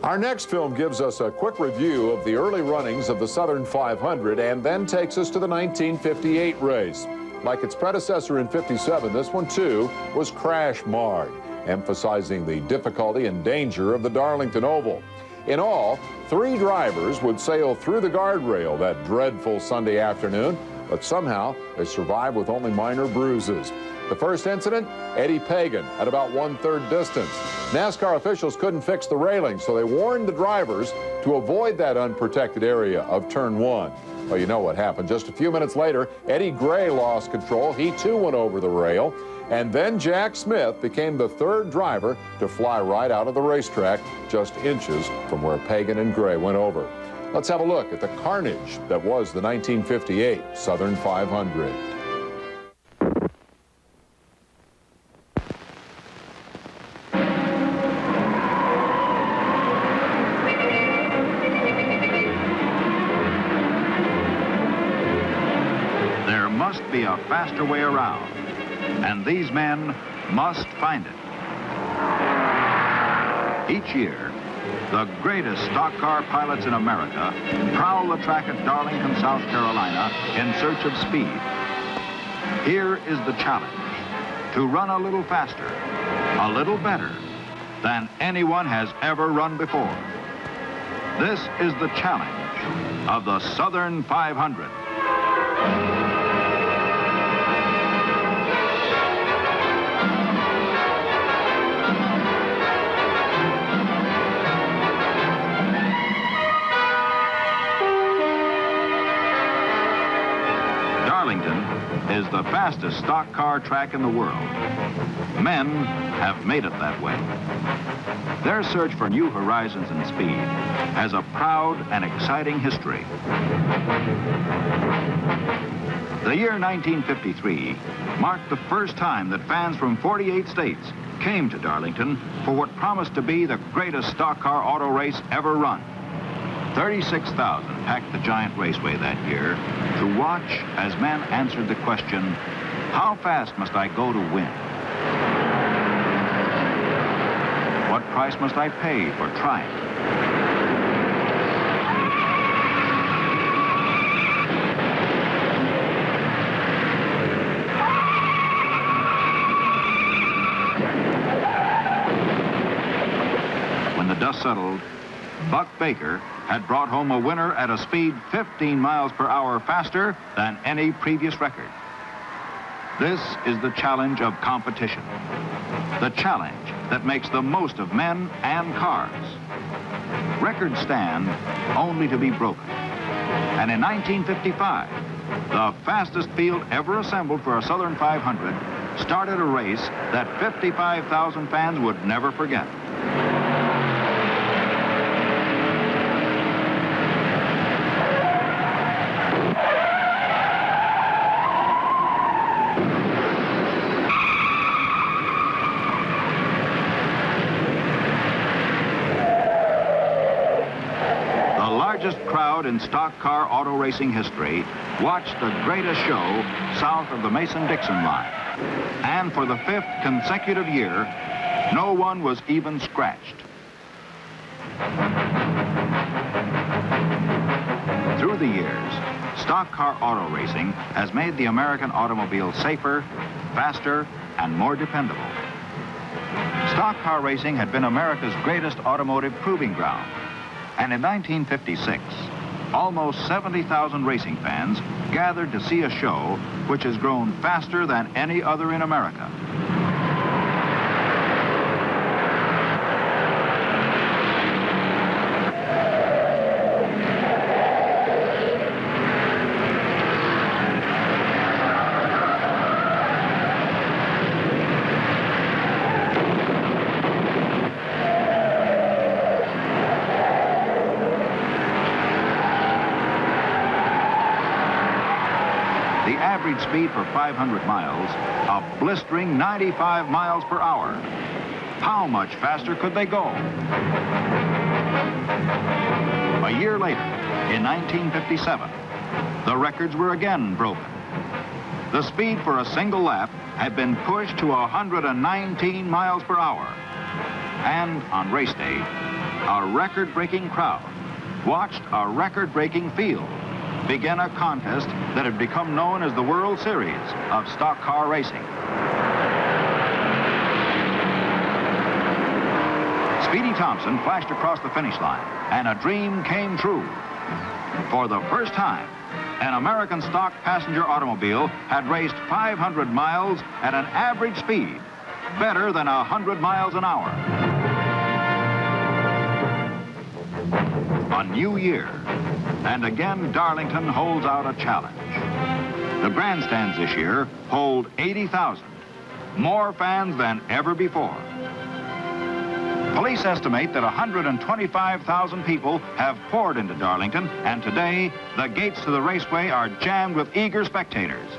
Our next film gives us a quick review of the early runnings of the Southern 500 and then takes us to the 1958 race. Like its predecessor in '57, this one too was crash marred, emphasizing the difficulty and danger of the Darlington Oval. In all, 3 drivers would sail through the guardrail that dreadful Sunday afternoon, but somehow they survived with only minor bruises. The first incident, Eddie Pagan at about 1/3 distance. NASCAR officials couldn't fix the railing, so they warned the drivers to avoid that unprotected area of turn 1. Well, you know what happened. Just a few minutes later, Eddie Gray lost control. He too went over the rail. And then Jack Smith became the 3rd driver to fly right out of the racetrack, just inches from where Pagan and Gray went over. Let's have a look at the carnage that was the 1958 Southern 500. There must be a faster way around, and these men must find it. Each year, the greatest stock car pilots in America prowl the track at Darlington, South Carolina in search of speed. Here is the challenge: to run a little faster, a little better than anyone has ever run before. This is the challenge of the Southern 500. Darlington is the fastest stock car track in the world. Men have made it that way. Their search for new horizons and speed has a proud and exciting history. The year 1953 marked the first time that fans from 48 states came to Darlington for what promised to be the greatest stock car auto race ever run. 36,000 packed the giant raceway that year to watch as men answered the question, how fast must I go to win? What price must I pay for triumph? When the dust settled, Buck Baker had brought home a winner at a speed 15 miles per hour faster than any previous record. This is the challenge of competition, the challenge that makes the most of men and cars. Records stand only to be broken. And in 1955, the fastest field ever assembled for a Southern 500 started a race that 55,000 fans would never forget. Largest crowd in stock car auto racing history watched the greatest show south of the Mason-Dixon line. And for the 5th consecutive year, no one was even scratched. Through the years, stock car auto racing has made the American automobile safer, faster, and more dependable. Stock car racing had been America's greatest automotive proving ground. And in 1956, almost 70,000 racing fans gathered to see a show which has grown faster than any other in America. The average speed for 500 miles, a blistering 95 miles per hour. How much faster could they go? A year later, in 1957, the records were again broken. The speed for a single lap had been pushed to 119 miles per hour. And on race day, a record-breaking crowd watched a record-breaking field begin a contest that had become known as the World Series of stock car racing. Speedy Thompson flashed across the finish line, and a dream came true. For the first time, an American stock passenger automobile had raced 500 miles at an average speed, better than 100 miles an hour. A new year, and again Darlington holds out a challenge. The grandstands this year hold 80,000, more fans than ever before. Police estimate that 125,000 people have poured into Darlington, and today the gates to the raceway are jammed with eager spectators.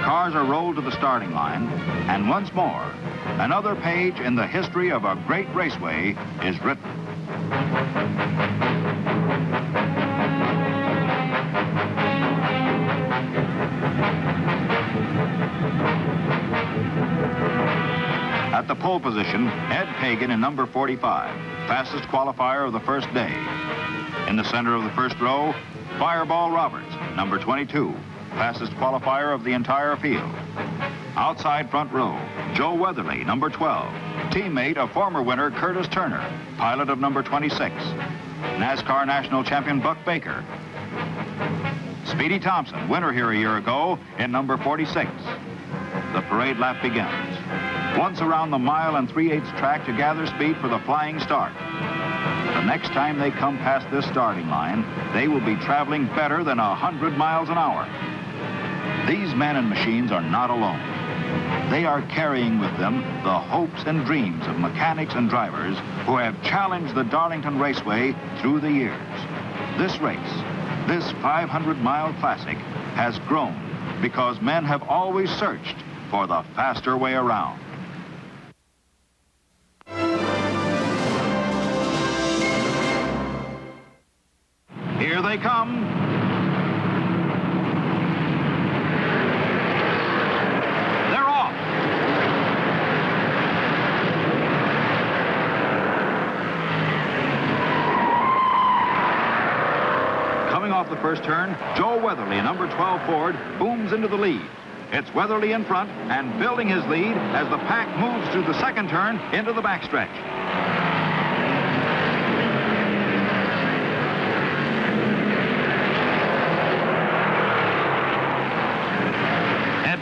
Cars are rolled to the starting line, and once more, another page in the history of a great raceway is written. At the pole position, Ed Pagan in number 45, fastest qualifier of the first day. In the center of the first row, Fireball Roberts, number 22. Fastest qualifier of the entire field. Outside front row, Joe Weatherly, number 12. Teammate of former winner Curtis Turner, pilot of number 26. NASCAR National Champion Buck Baker. Speedy Thompson, winner here a year ago in number 46. The parade lap begins. Once around the 1 3/8 track to gather speed for the flying start. The next time they come past this starting line, they will be traveling better than 100 miles an hour. These men and machines are not alone. They are carrying with them the hopes and dreams of mechanics and drivers who have challenged the Darlington Raceway through the years. This race, this 500-mile classic, has grown because men have always searched for the faster way around. Here they come. They're off. Coming off the first turn, Joe Weatherly, number 12 Ford, booms into the lead. It's Weatherly in front and building his lead as the pack moves through the second turn into the backstretch.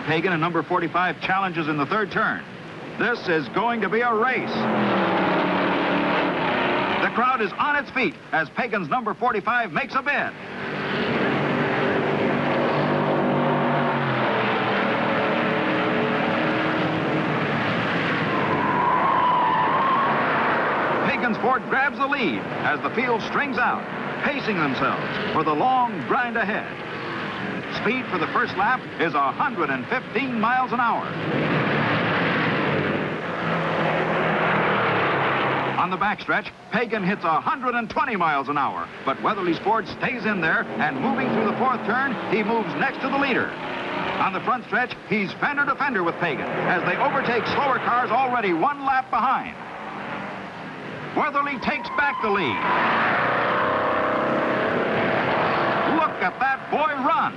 Pagan and number 45 challenges in the third turn. This is going to be a race. The crowd is on its feet as Pagan's number 45 makes a bid. Pagan's Ford grabs the lead as the field strings out, pacing themselves for the long grind ahead. Speed for the first lap is 115 miles an hour. On the backstretch, Pagan hits 120 miles an hour, but Weatherly's Ford stays in there, and moving through the fourth turn, he moves next to the leader. On the front stretch, he's fender to fender with Pagan as they overtake slower cars already one lap behind. Weatherly takes back the lead. Look at that boy run.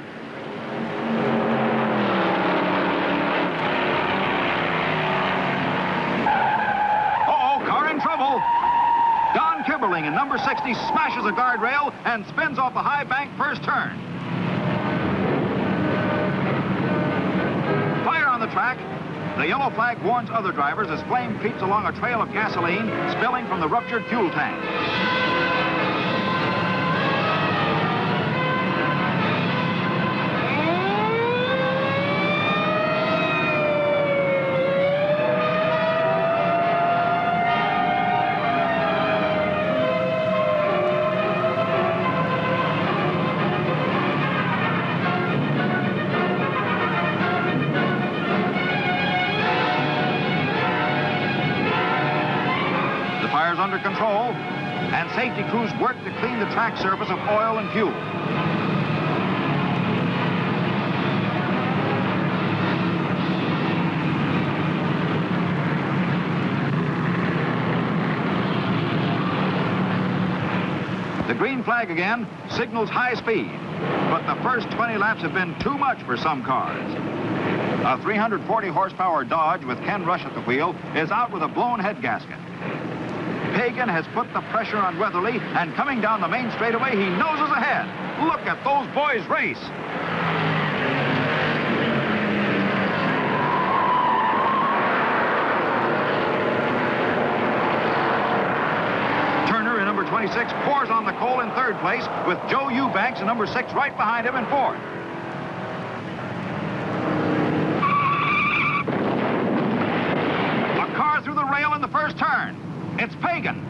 Trouble. Don Kibberling in number 60 smashes a guardrail and spins off the high bank first turn. Fire on the track. The yellow flag warns other drivers as flame creeps along a trail of gasoline spilling from the ruptured fuel tank. Under control, and safety crews work to clean the track surface of oil and fuel. green flag again signals high speed. But the first 20 laps have been too much for some cars. A 340 horsepower Dodge with Ken Rush at the wheel is out with a blown head gasket. Pagan has put the pressure on Weatherly, and coming down the main straightaway, he noses ahead. Look at those boys race. Turner in number 26 pours on the coal in third place, with Joe Eubanks in number 6 right behind him in fourth. A car through the rail in the first turn. It's Pagan.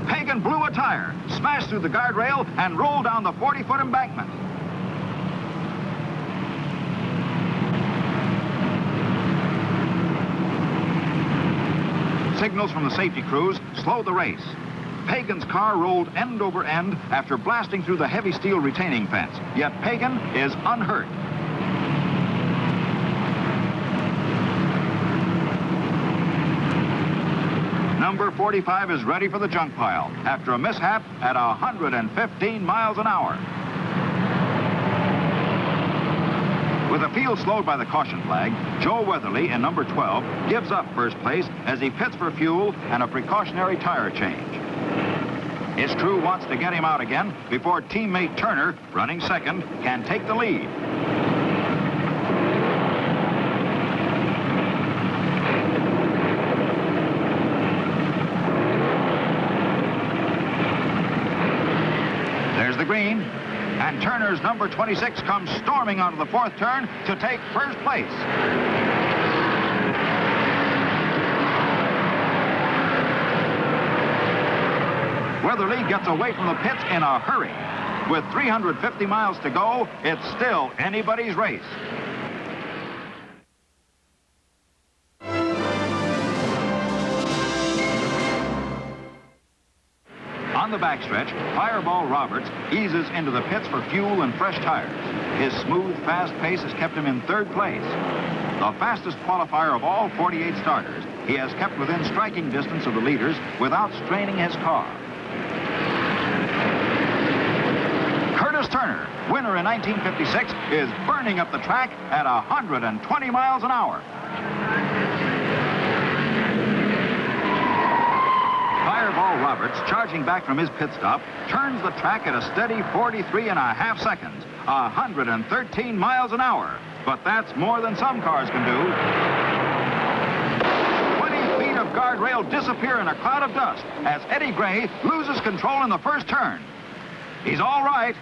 Pagan blew a tire, smashed through the guardrail, and rolled down the 40-foot embankment. Signals from the safety crews slowed the race. Pagan's car rolled end over end after blasting through the heavy steel retaining fence, yet Pagan is unhurt. Number 45 is ready for the junk pile after a mishap at 115 miles an hour. With the field slowed by the caution flag, Joe Weatherly in number 12 gives up first place as he pits for fuel and a precautionary tire change. His crew wants to get him out again before teammate Turner, running second, can take the lead. There's the green, and Turner's number 26 comes storming onto the fourth turn to take first place. Weatherly gets away from the pits in a hurry. With 350 miles to go, it's still anybody's race. On the backstretch, Fireball Roberts eases into the pits for fuel and fresh tires. His smooth, fast pace has kept him in third place. The fastest qualifier of all 48 starters, he has kept within striking distance of the leaders without straining his car. Curtis Turner, winner in 1956, is burning up the track at 120 miles an hour. Fireball Roberts, charging back from his pit stop, turns the track at a steady 43.5 seconds, 113 miles an hour. But that's more than some cars can do. 20 feet of guardrail disappear in a cloud of dust as Eddie Gray loses control in the first turn. He's all right.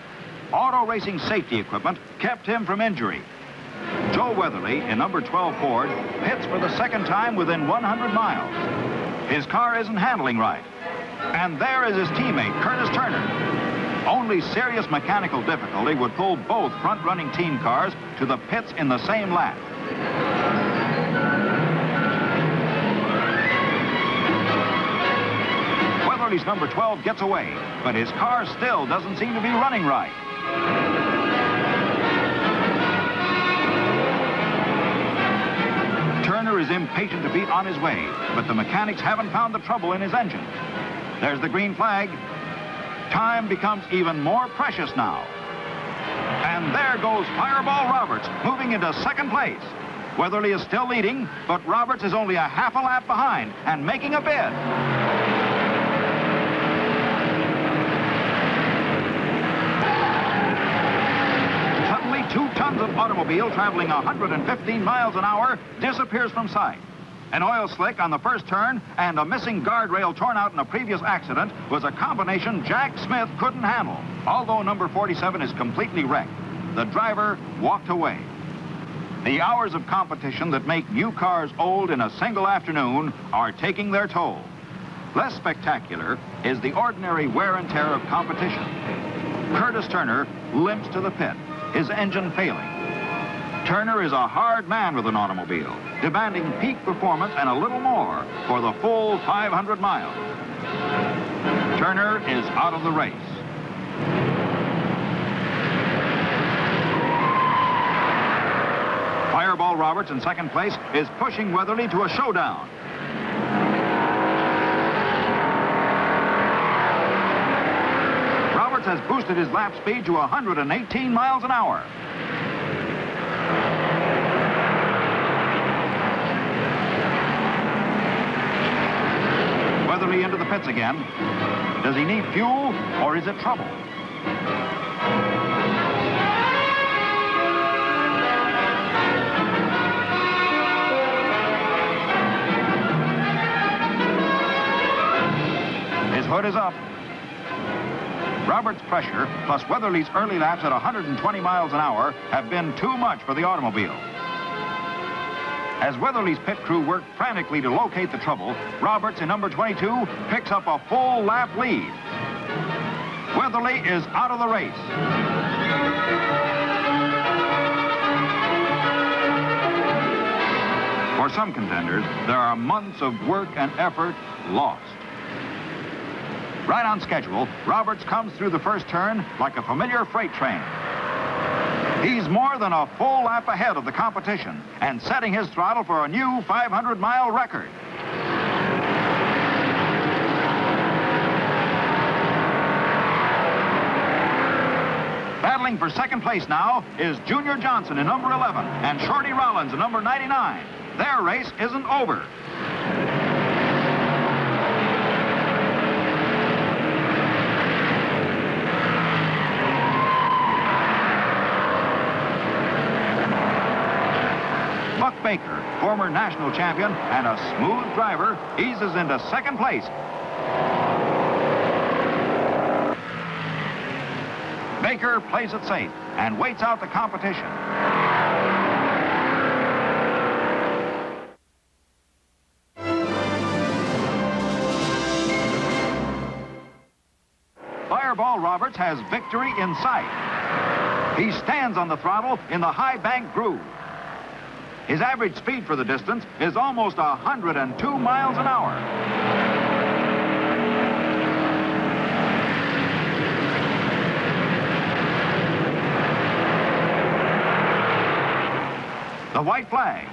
Auto racing safety equipment kept him from injury. Joe Weatherly, in number 12 Ford, pits for the second time within 100 miles. His car isn't handling right. And there is his teammate, Curtis Turner. Only serious mechanical difficulty would pull both front-running team cars to the pits in the same lap. Weatherly's number 12 gets away, but his car still doesn't seem to be running right. Turner is impatient to be on his way, but the mechanics haven't found the trouble in his engine. There's the green flag. Time becomes even more precious now. And there goes Fireball Roberts, moving into second place. Weatherly is still leading, but Roberts is only a half a lap behind and making a bid. Suddenly, 2 tons of automobile traveling 115 miles an hour disappears from sight. An oil slick on the first turn and a missing guardrail torn out in a previous accident was a combination Jack Smith couldn't handle. Although number 47 is completely wrecked, the driver walked away. The hours of competition that make new cars old in a single afternoon are taking their toll. Less spectacular is the ordinary wear and tear of competition. Curtis Turner limps to the pit, his engine failing. Turner is a hard man with an automobile, demanding peak performance and a little more for the full 500 miles. Turner is out of the race. Fireball Roberts in second place is pushing Weatherly to a showdown. Roberts has boosted his lap speed to 118 miles an hour. Weatherly into the pits again. Does he need fuel or is it trouble? His hood is up. Roberts' pressure plus Weatherly's early laps at 120 miles an hour have been too much for the automobile. As Weatherly's pit crew worked frantically to locate the trouble, Roberts in number 22 picks up a full lap lead. Weatherly is out of the race. For some contenders, there are months of work and effort lost. Right on schedule, Roberts comes through the first turn like a familiar freight train. He's more than a full lap ahead of the competition and setting his throttle for a new 500-mile record. Battling for second place now is Junior Johnson in number 11 and Shorty Rollins in number 99. Their race isn't over. Buck Baker, former national champion and a smooth driver, eases into second place. Baker plays it safe and waits out the competition. Fireball Roberts has victory in sight. He stands on the throttle in the high bank groove. His average speed for the distance is almost 102 miles an hour. The white flag.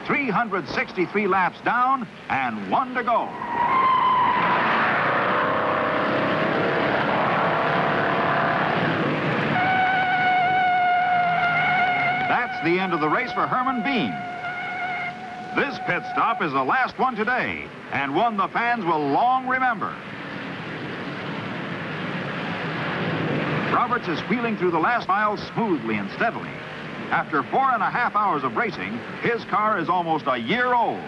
363 laps down and 1 to go. That's the end of the race for Herman Bean. This pit stop is the last one today, and one the fans will long remember. Roberts is wheeling through the last mile smoothly and steadily. After 4.5 hours of racing, his car is almost a year old.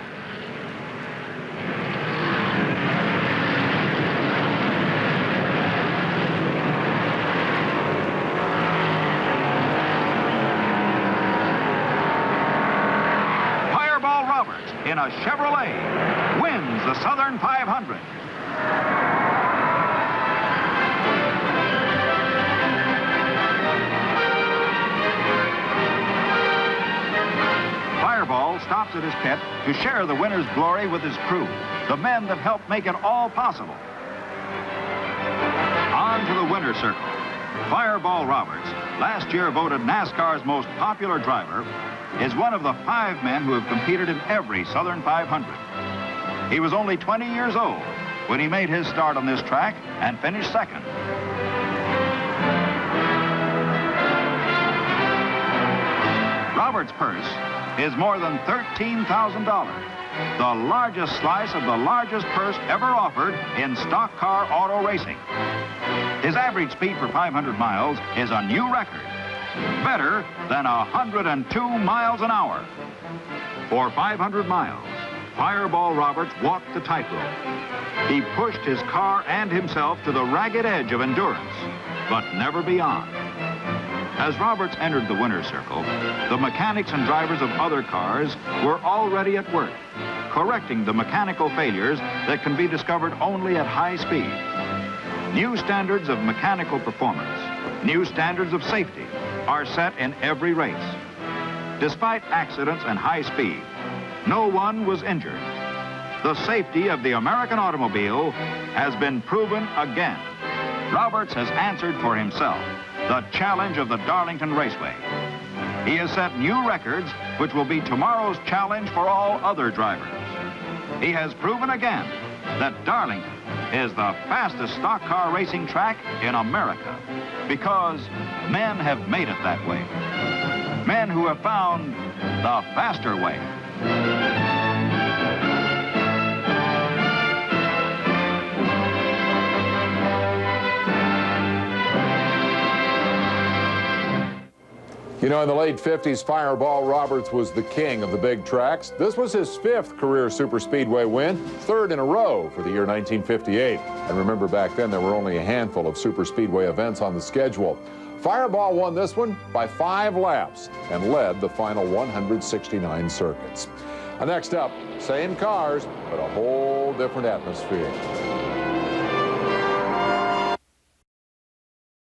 Roberts in a Chevrolet wins the Southern 500. Fireball stops at his pit to share the winner's glory with his crew, the men that helped make it all possible. On to the winner's circle. Fireball Roberts, last year voted NASCAR's most popular driver, is one of the 5 men who have competed in every Southern 500. He was only 20 years old when he made his start on this track and finished second. Roberts' purse is more than $13,000, the largest slice of the largest purse ever offered in stock car auto racing. His average speed for 500 miles is a new record. Better than 102 miles an hour. For 500 miles, Fireball Roberts walked the tightrope. He pushed his car and himself to the ragged edge of endurance, but never beyond. As Roberts entered the winner's circle, the mechanics and drivers of other cars were already at work, correcting the mechanical failures that can be discovered only at high speed. New standards of mechanical performance, new standards of safety, are set in every race. Despite accidents and high speed, no one was injured. The safety of the American automobile has been proven again. Roberts has answered for himself the challenge of the Darlington Raceway. He has set new records which will be tomorrow's challenge for all other drivers. He has proven again that Darlington is the fastest stock car racing track in America, because men have made it that way. Men who have found the faster way. You know, in the late 50s, Fireball Roberts was the king of the big tracks. This was his 5th career superspeedway win, 3rd in a row for the year 1958. And remember, back then there were only a handful of superspeedway events on the schedule. Fireball won this one by 5 laps and led the final 169 circuits. Next up, same cars, but a whole different atmosphere.